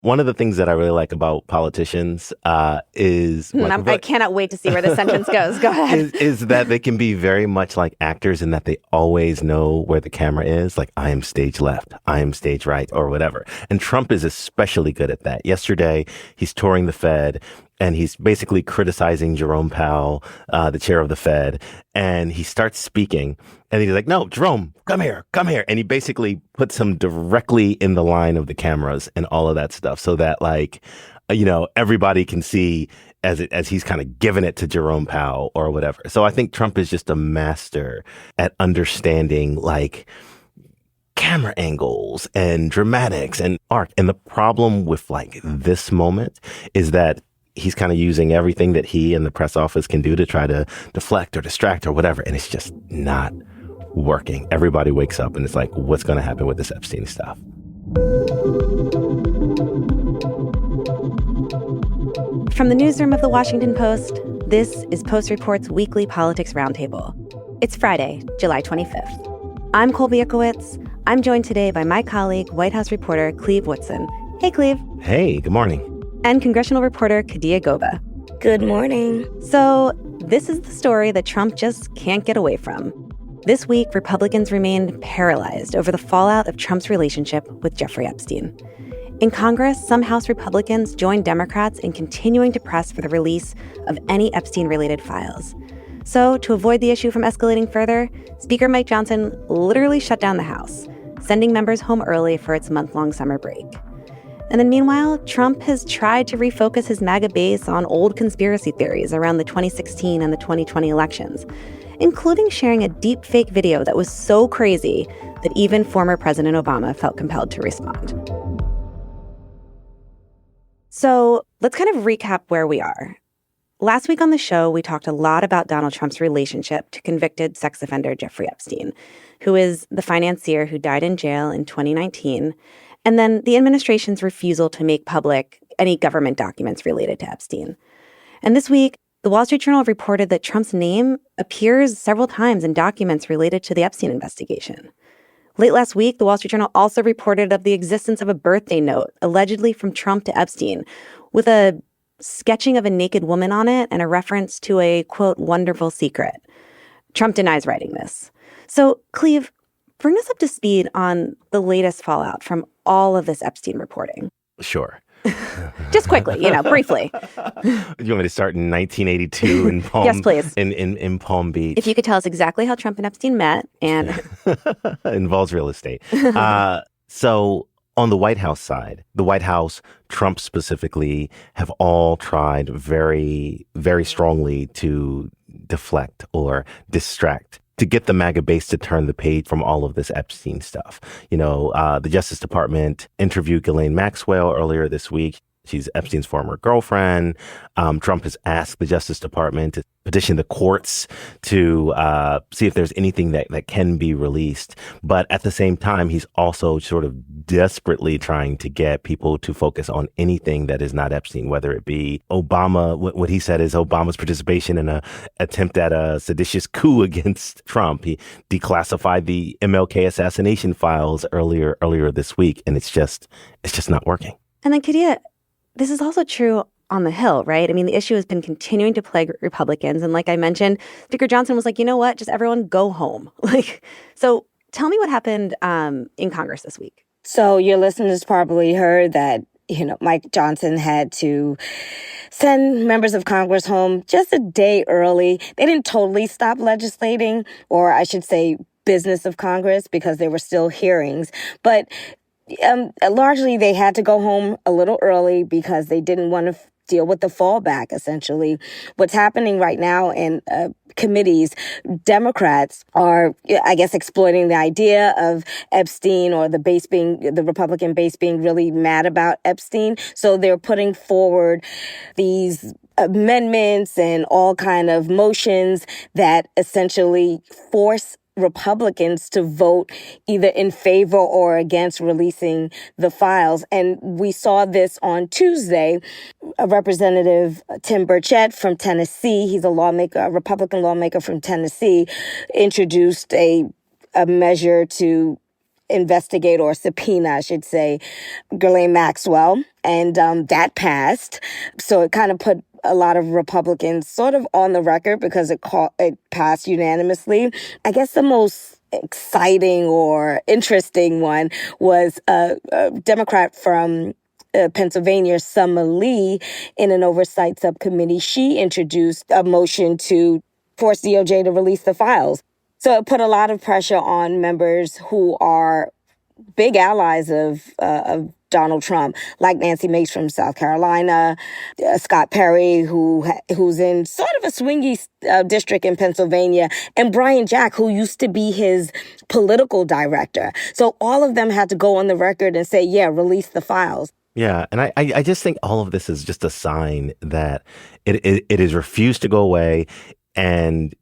One of the things that I really like about politicians is I cannot wait to see where this sentence goes. Go ahead. Is that they can be very much like actors in that they always know where the camera is. Like, I am stage left, I am stage right, or whatever. And Trump is especially good at that. Yesterday, he's touring the Fed. And he's basically criticizing Jerome Powell, the chair of the Fed. And he starts speaking. And he's like, no, Jerome, come here. And he basically puts him directly in the line of the cameras and all of that stuff so that, like, everybody can see as he's kind of giving it to Jerome Powell or whatever. So I think Trump is just a master at understanding, like, camera angles and dramatics and arc. And the problem with, like, this moment is that he's kind of using everything that he and the press office can do to try to deflect or distract or whatever. And it's just not working. Everybody wakes up and it's like, what's going to happen with this Epstein stuff? From the newsroom of The Washington Post, this is Post Report's weekly politics roundtable. It's Friday, July 25th. I'm Colby Ickowitz. I'm joined today by my colleague, White House reporter Cleve Woodson. Hey, Cleve. Hey, good morning. And congressional reporter Kadia Goba. Good morning. So this is the story that Trump just can't get away from. This week, Republicans remained paralyzed over the fallout of Trump's relationship with Jeffrey Epstein. In Congress, some House Republicans joined Democrats in continuing to press for the release of any Epstein-related files. So to avoid the issue from escalating further, Speaker Mike Johnson literally shut down the House, sending members home early for its month-long summer break. And then meanwhile, Trump has tried to refocus his MAGA base on old conspiracy theories around the 2016 and the 2020 elections, including sharing a deep fake video that was so crazy that even former President Obama felt compelled to respond. So let's kind of recap where we are. Last week on the show, we talked a lot about Donald Trump's relationship to convicted sex offender Jeffrey Epstein, who is the financier who died in jail in 2019, and then the administration's refusal to make public any government documents related to Epstein. And this week, the Wall Street Journal reported that Trump's name appears several times in documents related to the Epstein investigation. Late last week, the Wall Street Journal also reported of the existence of a birthday note, allegedly from Trump to Epstein, with a sketching of a naked woman on it and a reference to a, quote, wonderful secret. Trump denies writing this. So, Cleve, bring us up to speed on the latest fallout from all of this Epstein reporting. Sure. Just quickly, briefly. You want me to start in 1982 in Palm? Yes, please. In Palm Beach. If you could tell us exactly how Trump and Epstein met and involves real estate. So on the White House side, the White House, Trump specifically, have all tried very, very strongly to deflect or distract, to get the MAGA base to turn the page from all of this Epstein stuff. The Justice Department interviewed Ghislaine Maxwell earlier this week. She's Epstein's former girlfriend. Trump has asked the Justice Department to petition the courts to see if there's anything that can be released. But at the same time, he's also sort of desperately trying to get people to focus on anything that is not Epstein, whether it be Obama. What he said is Obama's participation in an attempt at a seditious coup against Trump. He declassified the MLK assassination files earlier this week, and it's just not working. And then, Kadia, this is also true on the Hill, right? I mean, the issue has been continuing to plague Republicans. And like I mentioned, Speaker Johnson was like, you know what? Just everyone go home. So tell me what happened in Congress this week. So your listeners probably heard that, Mike Johnson had to send members of Congress home just a day early. They didn't totally stop legislating, or I should say business of Congress, because there were still hearings. But largely, they had to go home a little early because they didn't want to deal with the fallback, essentially. What's happening right now in committees, Democrats are, I guess, exploiting the idea of Epstein, or the Republican base being really mad about Epstein. So they're putting forward these amendments and all kind of motions that essentially force Republicans to vote either in favor or against releasing the files. And we saw this on Tuesday. Representative Tim Burchett from Tennessee, he's a Republican lawmaker from Tennessee, introduced a measure to investigate or subpoena, I should say, Ghislaine Maxwell. And that passed. So it kind of put a lot of Republicans sort of on the record because it passed unanimously. I guess the most exciting or interesting one was a Democrat from Pennsylvania, Summer Lee, in an oversight subcommittee. She introduced a motion to force DOJ to release the files. So it put a lot of pressure on members who are big allies of Donald Trump, like Nancy Mace from South Carolina, Scott Perry, who's in sort of a swingy district in Pennsylvania, and Brian Jack, who used to be his political director. So all of them had to go on the record and say, yeah, release the files. Yeah, and I just think all of this is just a sign that it is refused to go away, and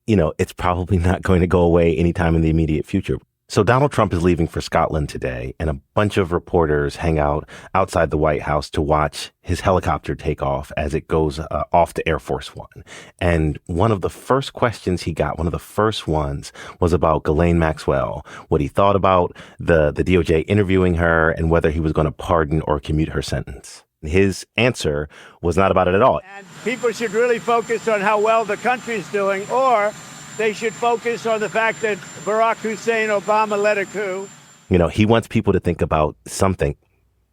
it's probably not going to go away anytime in the immediate future. So Donald Trump is leaving for Scotland today, and a bunch of reporters hang out outside the White House to watch his helicopter take off as it goes off to Air Force One. And one of the first questions he got, one of the first ones, was about Ghislaine Maxwell, what he thought about the DOJ interviewing her and whether he was going to pardon or commute her sentence. His answer was not about it at all. And people should really focus on how well the country's doing, or they should focus on the fact that Barack Hussein Obama led a coup. He wants people to think about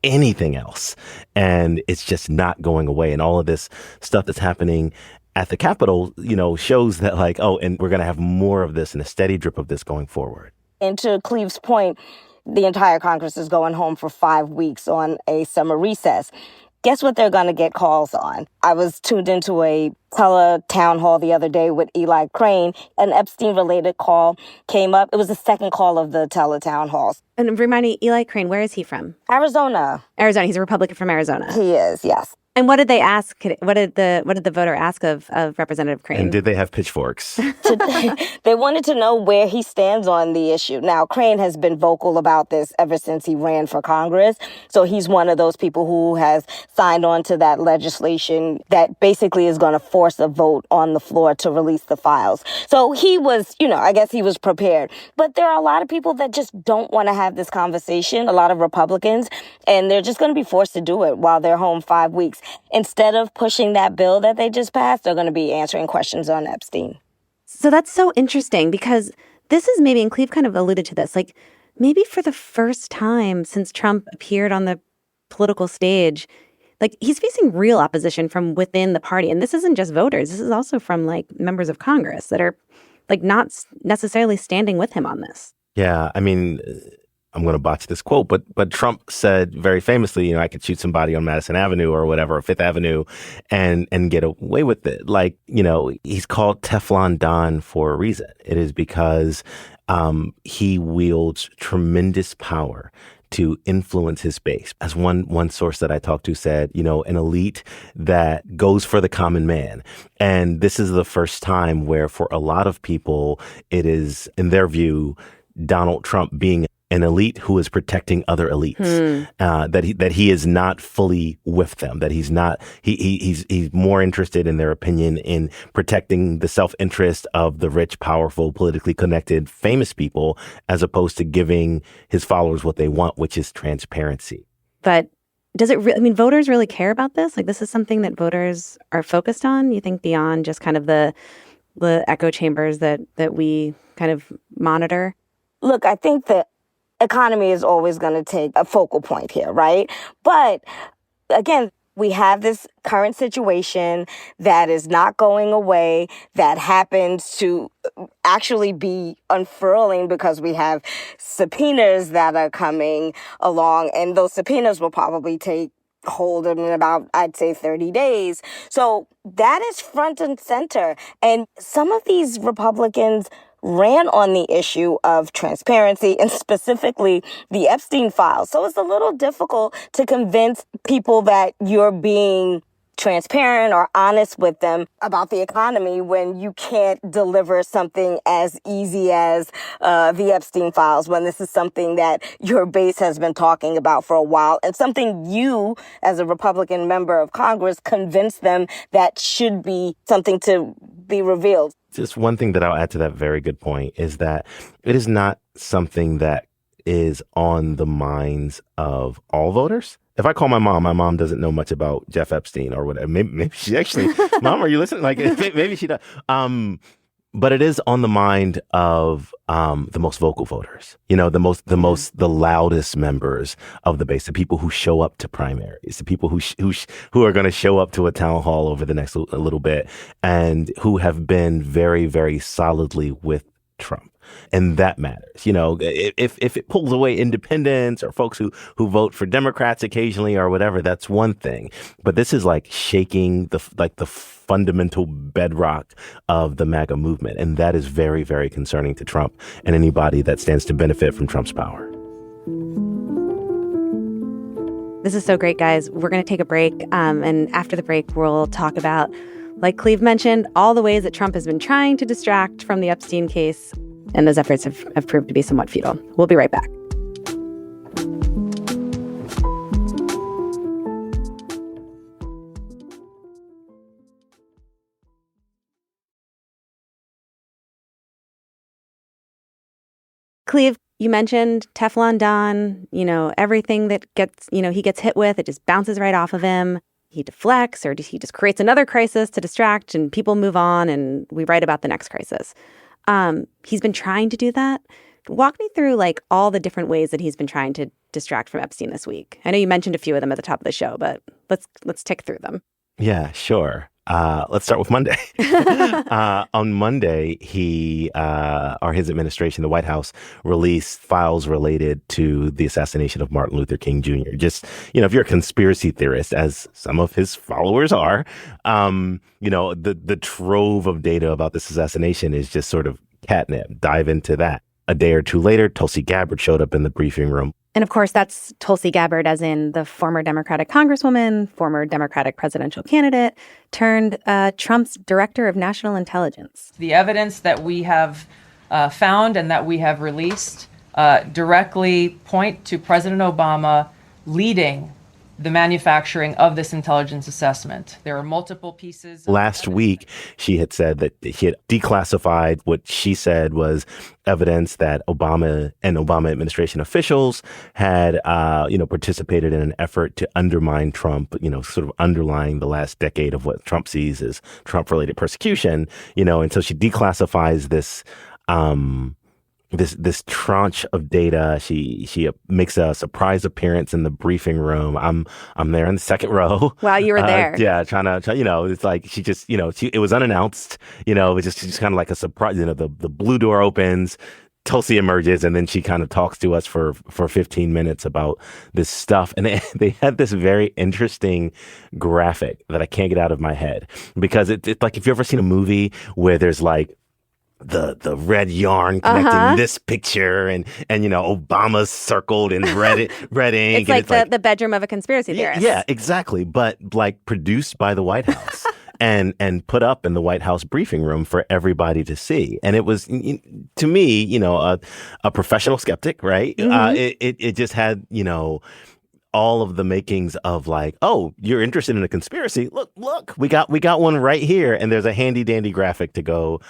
anything else. And it's just not going away. And all of this stuff that's happening at the Capitol, shows that and we're going to have more of this and a steady drip of this going forward. And to Cleve's point, the entire Congress is going home for 5 weeks on a summer recess. Guess what they're going to get calls on? I was tuned into a town hall the other day with Eli Crane. An Epstein-related call came up. It was the second call of the town halls. And remind me, Eli Crane, where is he from? Arizona. Arizona. He's a Republican from Arizona. He is, yes. And what did they ask? What did the voter ask of Representative Crane? And did they have pitchforks? They wanted to know where he stands on the issue. Now, Crane has been vocal about this ever since he ran for Congress. So he's one of those people who has signed on to that legislation that basically is going to force a vote on the floor to release the files. So he was, I guess he was prepared. But there are a lot of people that just don't want to have this conversation, a lot of Republicans, and they're just going to be forced to do it while they're home 5 weeks. Instead of pushing that bill that they just passed, they're going to be answering questions on Epstein. So that's so interesting because this is maybe, and Cleve kind of alluded to this, maybe for the first time since Trump appeared on the political stage, he's facing real opposition from within the party. And this isn't just voters. This is also from members of Congress that are not necessarily standing with him on this. Yeah, I mean, I'm going to botch this quote, but Trump said very famously, I could shoot somebody on Madison Avenue or whatever, or Fifth Avenue, and get away with it. He's called Teflon Don for a reason. It is because he wields tremendous power to influence his base. As one source that I talked to said, an elite that goes for the common man. And this is the first time where for a lot of people, it is, in their view, Donald Trump being an elite who is protecting other elites, that he is not fully with them, that he's not, he's more interested in their opinion in protecting the self-interest of the rich, powerful, politically connected, famous people, as opposed to giving his followers what they want, which is transparency. But does it voters really care about this? This is something that voters are focused on, you think, beyond just kind of the echo chambers that we kind of monitor? Look, I think that economy is always going to take a focal point here, right? But again, we have this current situation that is not going away, that happens to actually be unfurling because we have subpoenas that are coming along, and those subpoenas will probably take hold in about, I'd say, 30 days. So that is front and center. And some of these Republicans ran on the issue of transparency and specifically the Epstein files. So it's a little difficult to convince people that you're being transparent or honest with them about the economy when you can't deliver something as easy as the Epstein files, when this is something that your base has been talking about for a while and something you, as a Republican member of Congress, convinced them that should be something to be revealed. just one thing that I'll add to that very good point is that it is not something that is on the minds of all voters. If I call my mom doesn't know much about Jeff Epstein or whatever. Maybe she actually, Mom, are you listening? Like, maybe she does. But it is on the mind of the most vocal voters. You know, the loudest members of the base, the people who show up to primaries, the people who are going to show up to a town hall over the next little bit, and who have been very, very solidly with Trump. And that matters. You know, if it pulls away independents or folks who vote for Democrats occasionally or whatever, that's one thing. But this is like shaking the fundamental bedrock of the MAGA movement. And that is very, very concerning to Trump and anybody that stands to benefit from Trump's power. This is so great, guys. We're going to take a break. And after the break, we'll talk about, like Cleve mentioned, all the ways that Trump has been trying to distract from the Epstein case. And those efforts have proved to be somewhat futile. We'll be right back. Cleve, you mentioned Teflon Don, everything that he gets hit with, it just bounces right off of him. He deflects, or he just creates another crisis to distract, and people move on, and we write about the next crisis. He's been trying to do that. Walk me through all the different ways that he's been trying to distract from Epstein this week. I know you mentioned a few of them at the top of the show, but let's tick through them. Yeah, sure. Let's start with Monday. On Monday, his administration, the White House, released files related to the assassination of Martin Luther King Jr. Just, if you're a conspiracy theorist, as some of his followers are, the trove of data about this assassination is just sort of catnip. Dive into that. A day or two later, Tulsi Gabbard showed up in the briefing room. And of course, that's Tulsi Gabbard, as in the former Democratic Congresswoman, former Democratic presidential candidate, turned Trump's director of national intelligence. The evidence that we have found and that we have released directly point to President Obama leading the manufacturing of this intelligence assessment. There are multiple pieces. Last week, she had said that he had declassified what she said was evidence that Obama and Obama administration officials had, participated in an effort to undermine Trump, sort of underlying the last decade of what Trump sees as Trump-related persecution, and so she declassifies this this tranche of data. She makes a surprise appearance in the briefing room. I'm there in the second row. Wow, you were there. Yeah, trying to, it's like she just, it was unannounced. It was just kind of like a surprise. The blue door opens, Tulsi emerges, and then she kind of talks to us for 15 minutes about this stuff. And they had this very interesting graphic that I can't get out of my head, because it's like, if you've ever seen a movie where there's like the red yarn connecting this picture and Obama's circled in red ink. It's like the bedroom of a conspiracy theorist. Yeah, exactly. But produced by the White House and put up in the White House briefing room for everybody to see. And it was, to me, a professional skeptic, right? Mm-hmm. It just had, all of the makings of oh, you're interested in a conspiracy. Look, we got one right here, and there's a handy dandy graphic to go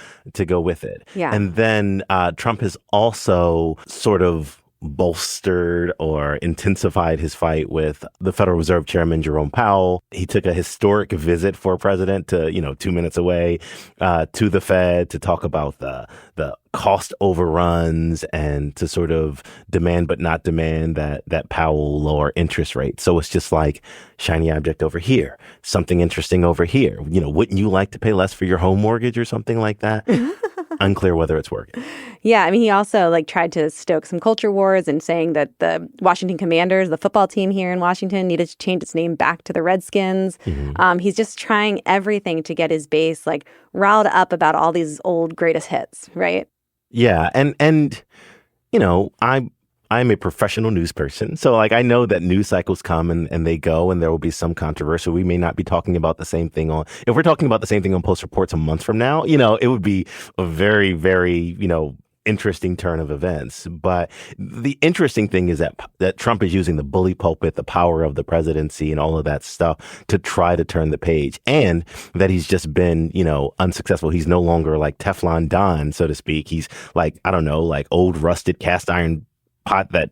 with it. Yeah. And then Trump has also sort of bolstered or intensified his fight with the Federal Reserve Chairman Jerome Powell. He took a historic visit for a president to 2 minutes away to the Fed to talk about the cost overruns and to sort of demand but not demand that Powell lower interest rates. So it's just like shiny object over here, something interesting over here. Wouldn't you like to pay less for your home mortgage or something like that? Unclear whether it's working. Yeah, I mean, he also tried to stoke some culture wars and saying that the Washington Commanders, the football team here in Washington, needed to change its name back to the Redskins. Mm-hmm. He's just trying everything to get his base riled up about all these old greatest hits, right? Yeah, and I'm a professional news person. So I know that news cycles come and they go, and there will be some controversy. We may not be talking about the same thing if we're talking about the same thing on Post Reports a month from now, it would be a very, very, interesting turn of events. But the interesting thing is that Trump is using the bully pulpit, the power of the presidency and all of that stuff to try to turn the page, and that he's just been, unsuccessful. He's no longer like Teflon Don, so to speak. He's like, I don't know, like old rusted cast iron pot that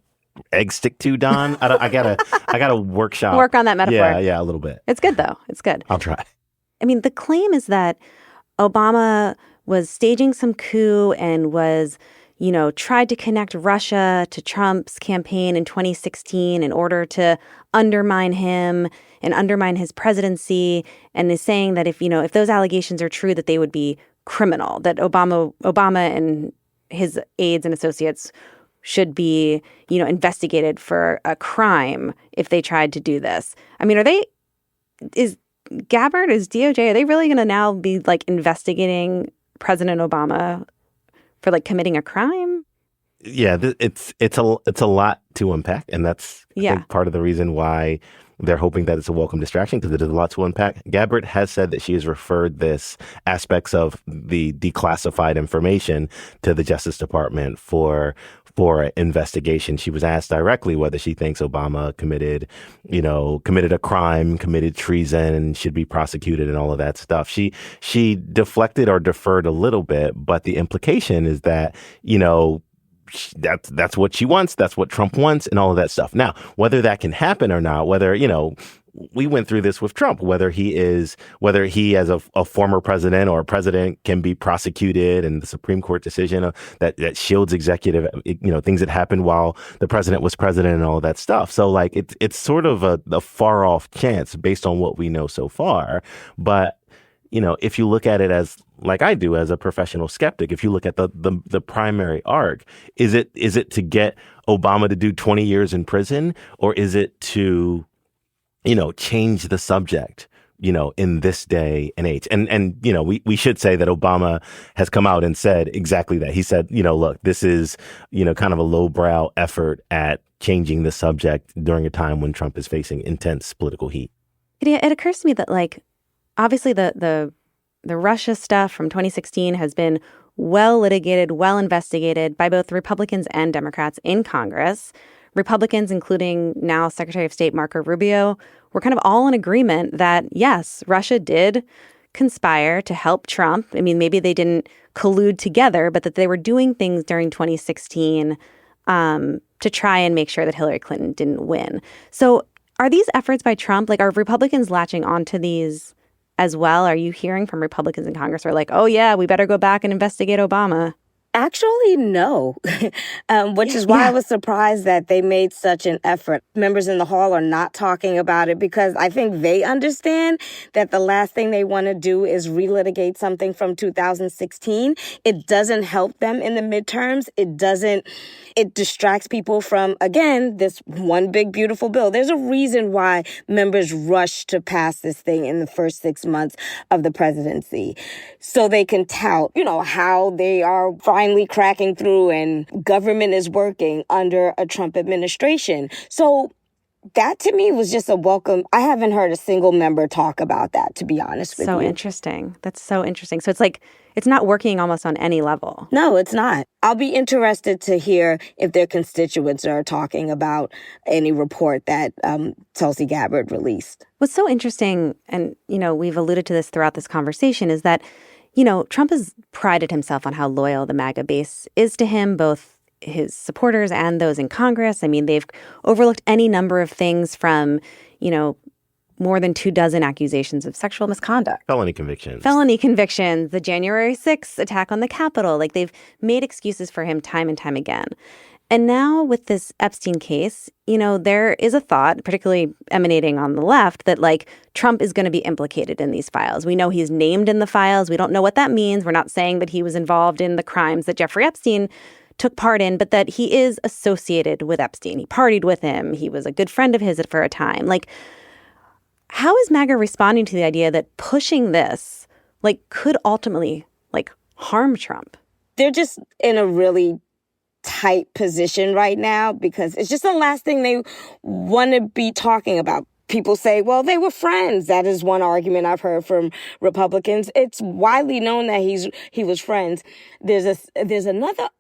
eggs stick to, Don. I gotta work on that metaphor. Yeah, a little bit. It's good though. It's good. I'll try. I mean, the claim is that Obama was staging some coup and was, tried to connect Russia to Trump's campaign in 2016 in order to undermine him and undermine his presidency, and is saying that if those allegations are true, that they would be criminal, that Obama and his aides and associates should be, investigated for a crime if they tried to do this. I mean, is DOJ, are they really going to now be like investigating President Obama for like committing a crime? Yeah, it's a lot to unpack, and that's I think part of the reason why they're hoping that it's a welcome distraction, because there's a lot to unpack. Gabbard has said that she has referred this aspects of the declassified information to the Justice Department for investigation. She was asked directly whether she thinks Obama committed a crime, committed treason, and should be prosecuted and all of that stuff. She deflected or deferred a little bit, but the implication is that, that's what she wants. That's what Trump wants and all of that stuff. Now, whether that can happen or not, whether, we went through this with Trump, whether he as a former president or a president can be prosecuted, and the Supreme Court decision that shields executive, things that happened while the president was president and all of that stuff. So like it's sort of a far off chance based on what we know so far. But, if you look at it as like I do as a professional skeptic, if you look at the primary arc, is it to get Obama to do 20 years in prison, or is it to change the subject, in this day and age? And we should say that Obama has come out and said exactly that. He said, look, this is, kind of a lowbrow effort at changing the subject during a time when Trump is facing intense political heat. It occurs to me that, like, obviously the Russia stuff from 2016 has been well litigated, well investigated by both Republicans and Democrats in Congress. Republicans, including now Secretary of State Marco Rubio, were kind of all in agreement that, yes, Russia did conspire to help Trump. I mean, maybe they didn't collude together, but that they were doing things during 2016 to try and make sure that Hillary Clinton didn't win. So are these efforts by Trump, like, are Republicans latching onto these as well? Are you hearing from Republicans in Congress who are like, oh, yeah, we better go back and investigate Obama? Actually, no, which is why I was surprised that they made such an effort. Members in the hall are not talking about it because I think they understand that the last thing they want to do is relitigate something from 2016. It doesn't help them in the midterms. It distracts people from, again, this one big, beautiful bill. There's a reason why members rush to pass this thing in the first 6 months of the presidency, so they can tout, how they are finally cracking through and government is working under a Trump administration. So that to me was just a welcome. I haven't heard a single member talk about that, to be honest with you. So interesting. That's so interesting. So it's like, it's not working almost on any level. No, it's not. I'll be interested to hear if their constituents are talking about any report that Tulsi Gabbard released. What's so interesting, and, we've alluded to this throughout this conversation, is that Trump has prided himself on how loyal the MAGA base is to him, both his supporters and those in Congress. I mean, they've overlooked any number of things from, more than 24 accusations of sexual misconduct. Felony convictions, the January 6th attack on the Capitol. Like, they've made excuses for him time and time again. And now with this Epstein case, there is a thought, particularly emanating on the left, that like Trump is going to be implicated in these files. We know he's named in the files. We don't know what that means. We're not saying that he was involved in the crimes that Jeffrey Epstein took part in, but that he is associated with Epstein. He partied with him. He was a good friend of his for a time. Like, how is MAGA responding to the idea that pushing this could ultimately harm Trump? They're just in a really tight position right now because it's just the last thing they want to be talking about. People say, well, they were friends. That is one argument I've heard from Republicans. It's widely known that he was friends. There's another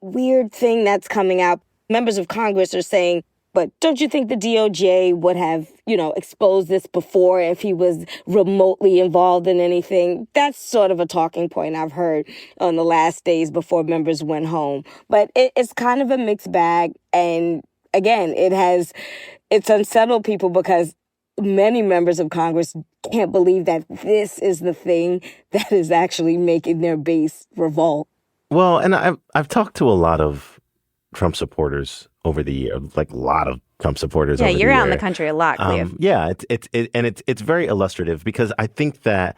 weird thing that's coming out. Members of Congress are saying, but don't you think the DOJ would have, exposed this before if he was remotely involved in anything? That's sort of a talking point I've heard on the last days before members went home. But it's kind of a mixed bag. And again, it's unsettled people because many members of Congress can't believe that this is the thing that is actually making their base revolt. Well, and I've talked to a lot of Trump supporters over the year, like a lot of Trump supporters. Yeah, over you're the out in year. the country a lot, Cleve. Yeah, it's very illustrative because I think that,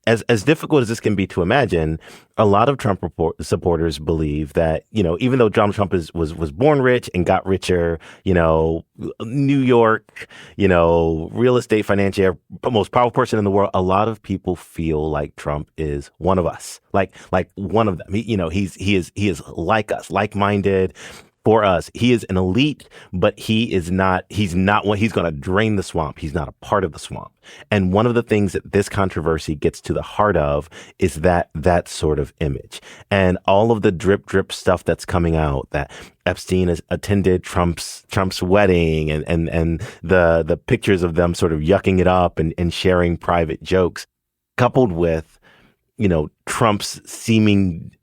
as difficult as this can be to imagine, a lot of Trump supporters believe that, even though Donald Trump was born rich and got richer, New York, real estate financier, most powerful person in the world, a lot of people feel like Trump is one of us, like one of them. He is like us, like-minded. For us, he is an elite, but he's not one. He's going to drain the swamp. He's not a part of the swamp. And one of the things that this controversy gets to the heart of is that sort of image and all of the drip stuff that's coming out, that Epstein has attended Trump's wedding and the pictures of them sort of yucking it up and sharing private jokes, coupled with, Trump's seeming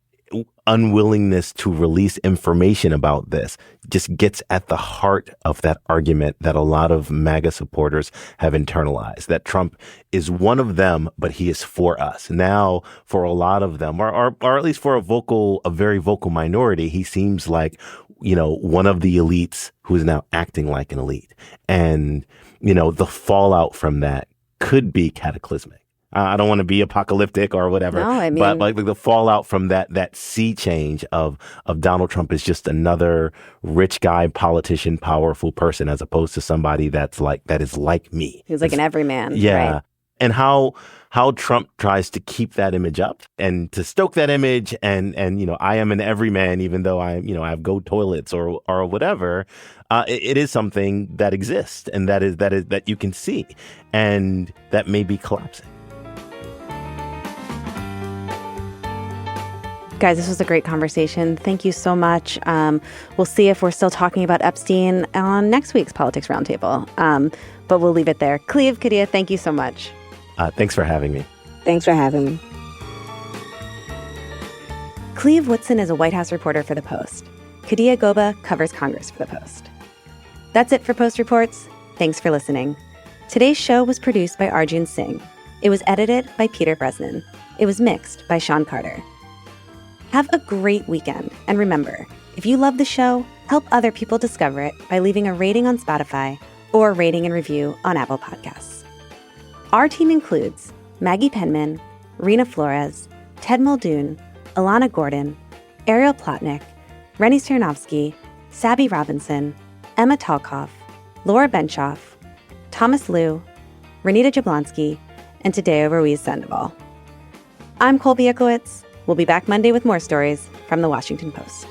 unwillingness to release information about this just gets at the heart of that argument that a lot of MAGA supporters have internalized, that Trump is one of them, but he is for us. Now, for a lot of them, or at least for a very vocal minority, he seems like, one of the elites who is now acting like an elite. And, the fallout from that could be cataclysmic. I don't want to be apocalyptic or whatever, but like the fallout from that sea change of Donald Trump is just another rich guy, politician, powerful person, as opposed to somebody that is like me. He's like an everyman. Yeah. Right? And how Trump tries to keep that image up and to stoke that image and I am an everyman, even though I have gold toilets or whatever. It is something that exists and that you can see, and that may be collapsing. Guys, this was a great conversation. Thank you so much. We'll see if we're still talking about Epstein on next week's Politics Roundtable. But we'll leave it there. Cleve, Kadia, thank you so much. Thanks for having me. Thanks for having me. Cleve Woodson is a White House reporter for The Post. Kadia Goba covers Congress for The Post. That's it for Post Reports. Thanks for listening. Today's show was produced by Arjun Singh. It was edited by Peter Bresnan. It was mixed by Sean Carter. Have a great weekend, and remember, if you love the show, help other people discover it by leaving a rating on Spotify or a rating and review on Apple Podcasts. Our team includes Maggie Penman, Rena Flores, Ted Muldoon, Alana Gordon, Ariel Plotnick, Rennie Sternovsky, Sabby Robinson, Emma Talkoff, Laura Benshoff, Thomas Liu, Renita Jablonski, and Tadeo Ruiz Sandoval. I'm Colby Ickowitz. We'll be back Monday with more stories from The Washington Post.